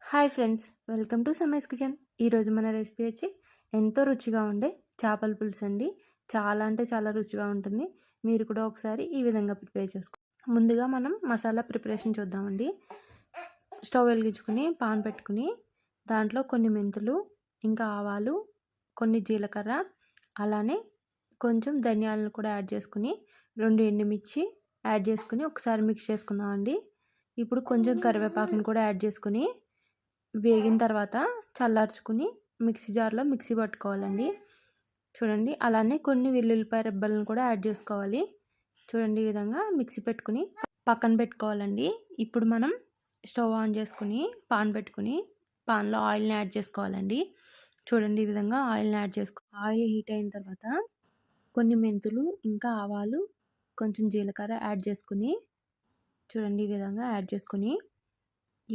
Hi friends, welcome to Samaya's kitchen. ఈరోజు మన recipe వచ్చి ఎంతో రుచిగా ఉండే చేపల పులుసు అండి. చాలా అంటే చాలా రుచిగా ఉంటుంది. మీరు కూడా ఒకసారి ఈ విధంగా ప్రిపేర్ చేసుకో. ముందుగా మనం మసాలా ప్రిపరేషన్ చూద్దామండి. స్టవ్ వెలిగించుకుని పాన్ పెట్టుకుని దాంట్లో కొన్ని మెంతులు, ఇంకా ఆవాలు, కొన్ని జీలకర్ర, అలానే కొంచెం ధనియాలను కూడా యాడ్ చేసుకుని 2 ఎండుమిర్చి యాడ్ చేసుకుని ఒకసారి మిక్స్ చేసుకుందామండి. ఇప్పుడు కొంచెం కరివేపాకుని కూడా యాడ్ చేసుకుని వేగిన తర్వాత చల్లార్చుకుని మిక్సీ జార్లో మిక్సీ పట్టుకోవాలండి. చూడండి, అలానే కొన్ని వెల్లుల్లిపాయ రెబ్బలను కూడా యాడ్ చేసుకోవాలి. చూడండి, ఈ విధంగా మిక్సీ పెట్టుకుని పక్కన పెట్టుకోవాలండి. ఇప్పుడు మనం స్టవ్ ఆన్ చేసుకుని పాన్ పెట్టుకుని పాన్లో ఆయిల్ని యాడ్ చేసుకోవాలండి. చూడండి, ఈ విధంగా ఆయిల్ని యాడ్ చేసుకో. ఆయిల్ హీట్ అయిన తర్వాత కొన్ని మెంతులు, ఇంకా ఆవాలు, కొంచెం జీలకర్ర యాడ్ చేసుకుని చూడండి ఈ విధంగా యాడ్ చేసుకుని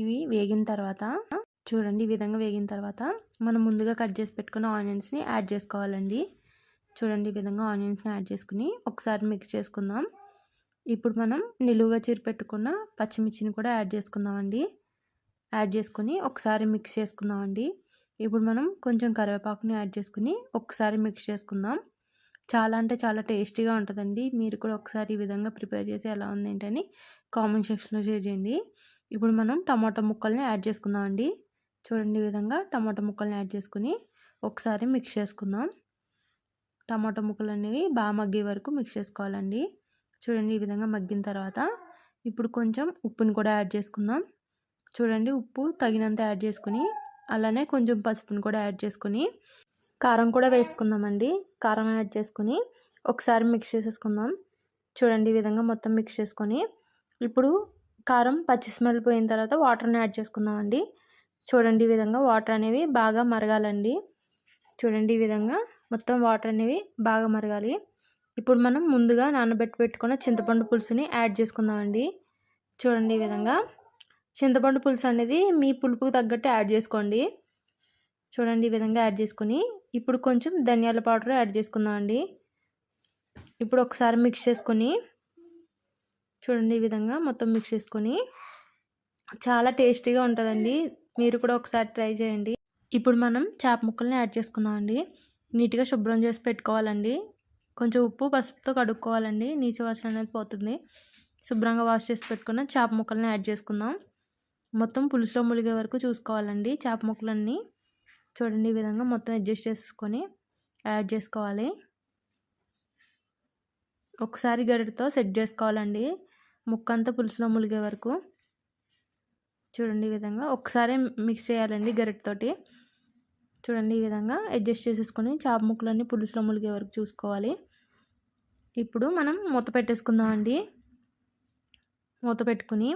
ఇవి వేగిన తర్వాత చూడండి ఈ విధంగా వేగిన తర్వాత మనం ముందుగా కట్ చేసి పెట్టుకున్న ఆనియన్స్ని యాడ్ చేసుకోవాలండి. చూడండి, ఈ విధంగా ఆనియన్స్ని యాడ్ చేసుకుని ఒకసారి మిక్స్ చేసుకుందాం. ఇప్పుడు మనం నిలువుగా చీరి పెట్టుకున్న పచ్చిమిర్చిని కూడా యాడ్ చేసుకుందామండి. యాడ్ చేసుకుని ఒకసారి మిక్స్ చేసుకుందామండి. ఇప్పుడు మనం కొంచెం కరివేపాకుని యాడ్ చేసుకుని ఒకసారి మిక్స్ చేసుకుందాం. చాలా అంటే చాలా టేస్టీగా ఉంటుందండి. మీరు కూడా ఒకసారి ఈ విధంగా ప్రిపేర్ చేసి ఎలా ఉంది ఏంటని కామెంట్ సెక్షన్లో షేర్ చేయండి. ఇప్పుడు మనం టమాటా ముక్కల్ని యాడ్ చేసుకుందామండి. చూడండి, ఈ విధంగా టమాటా ముక్కల్ని యాడ్ చేసుకుని ఒకసారి మిక్స్ చేసుకుందాం. టమాటా ముక్కలు అనేవి బాగా మగ్గే వరకు మిక్స్ చేసుకోవాలండి. చూడండి, ఈ విధంగా మగ్గిన తర్వాత ఇప్పుడు కొంచెం ఉప్పుని కూడా యాడ్ చేసుకుందాం. చూడండి, ఉప్పు తగినంత యాడ్ చేసుకుని అలానే కొంచెం పసుపుని కూడా యాడ్ చేసుకుని కారం కూడా వేసుకుందామండి. కారం యాడ్ చేసుకుని ఒకసారి మిక్స్ చేసేసుకుందాం. చూడండి, ఈ విధంగా మొత్తం మిక్స్ చేసుకొని ఇప్పుడు కారం పచ్చి స్మెల్ పోయిన తర్వాత వాటర్ని యాడ్ చేసుకుందామండి. చూడండి, ఈ విధంగా వాటర్ అనేవి బాగా మరగాలండి. చూడండి, ఈ విధంగా మొత్తం వాటర్ అనేవి బాగా మరగాలి. ఇప్పుడు మనం ముందుగా పెట్టుకున్న చింతపండు పులుసుని యాడ్ చేసుకుందామండి. చూడండి, ఈ విధంగా చింతపండు పులుసు అనేది మీ పులుపుకు తగ్గట్టు యాడ్ చేసుకోండి. చూడండి, ఈ విధంగా యాడ్ చేసుకుని ఇప్పుడు కొంచెం ధనియాల పౌడర్ యాడ్ చేసుకుందామండి. ఇప్పుడు ఒకసారి మిక్స్ చేసుకొని చూడండి, ఈ విధంగా మొత్తం మిక్స్ చేసుకొని చాలా టేస్టీగా ఉంటుందండి. మీరు కూడా ఒకసారి ట్రై చేయండి. ఇప్పుడు మనం చేప ముక్కల్ని యాడ్ చేసుకుందామండి. నీట్గా శుభ్రం చేసి పెట్టుకోవాలండి. కొంచెం ఉప్పు పసుపుతో కడుక్కోవాలండి. నీచు వాసన అనేది పోతుంది. శుభ్రంగా వాష్ చేసి పెట్టుకున్న చేప ముక్కల్ని యాడ్ చేసుకుందాం. మొత్తం పులుసులో ములిగే వరకు చూసుకోవాలండి చేప ముక్కలన్నీ. చూడండి, ఈ విధంగా మొత్తం అడ్జస్ట్ చేసుకొని యాడ్ చేసుకోవాలి. ఒకసారి గరిటతో సెట్ చేసుకోవాలండి ముక్కంతా పులుసులో ములిగే వరకు. చూడండి, ఈ విధంగా ఒకసారి మిక్స్ చేయాలండి గరిటతోటి. చూడండి, ఈ విధంగా అడ్జస్ట్ చేసేసుకొని చేప ముక్కలన్నీ పులుసులో ములిగే వరకు చూసుకోవాలి. ఇప్పుడు మనం మూత పెట్టేసుకుందామండి. మూత పెట్టుకుని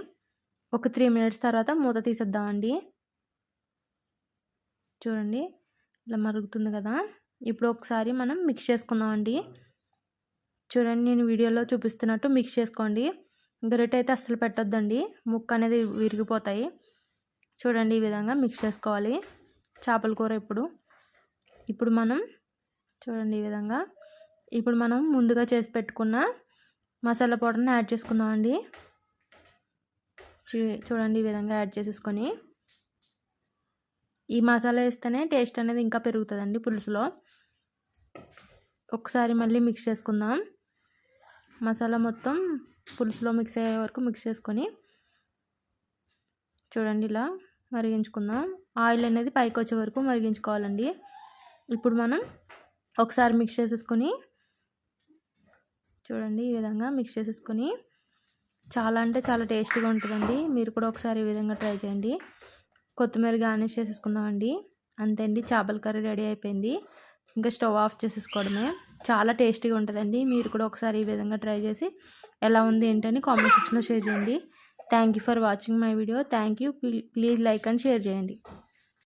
ఒక 3 మినిట్స్ తర్వాత మూత తీసేద్దామండి. చూడండి, ఇలా మరుగుతుంది కదా. ఇప్పుడు ఒకసారి మనం మిక్స్ చేసుకుందామండి. చూడండి, నేను వీడియోలో చూపిస్తున్నట్టు మిక్స్ చేసుకోండి. గరిటె అయితే అస్సలు పెట్టొద్దండి, ముక్క అనేది విరిగిపోతాయి. చూడండి, ఈ విధంగా మిక్స్ చేసుకోవాలి చేపల కూర. ఇప్పుడు మనం చూడండి, ఈ విధంగా ఇప్పుడు మనం ముందుగా చేసి పెట్టుకున్న మసాలా పౌడర్ని యాడ్ చేసుకుందామండి. చూడండి, ఈ విధంగా యాడ్ చేసేసుకొని ఈ మసాలా వేస్తేనే టేస్ట్ అనేది ఇంకా పెరుగుతుందండి పులుసులో. ఒకసారి మళ్ళీ మిక్స్ చేసుకుందాం. మసాలా మొత్తం పులుసులో మిక్స్ అయ్యే వరకు మిక్స్ చేసుకొని చూడండి ఇలా మరిగించుకుందాం. ఆయిల్ అనేది పైకి వచ్చే వరకు మరిగించుకోవాలండి. ఇప్పుడు మనం ఒకసారి మిక్స్ చేసేసుకొని చూడండి, ఈ విధంగా మిక్స్ చేసేసుకొని చాలా అంటే చాలా టేస్టీగా ఉంటుందండి. మీరు కూడా ఒకసారి ఈ విధంగా ట్రై చేయండి. కొత్తిమీర గార్నిష్ చేసేసుకుందామండి. అంతే అండి, చేపల కర్రీ రెడీ అయిపోయింది. ఇంకా స్టవ్ ఆఫ్ చేసేసుకోవడమే. చాలా టేస్టీగా ఉంటుందండి. మీరు కూడా ఒకసారి ఈ విధంగా ట్రై చేసి ఎలా ఉంది ఏంటని కామెంట్ సెక్షన్లో షేర్ చేయండి. Thank you for watching my video. Thank you. Please like and share చేయండి.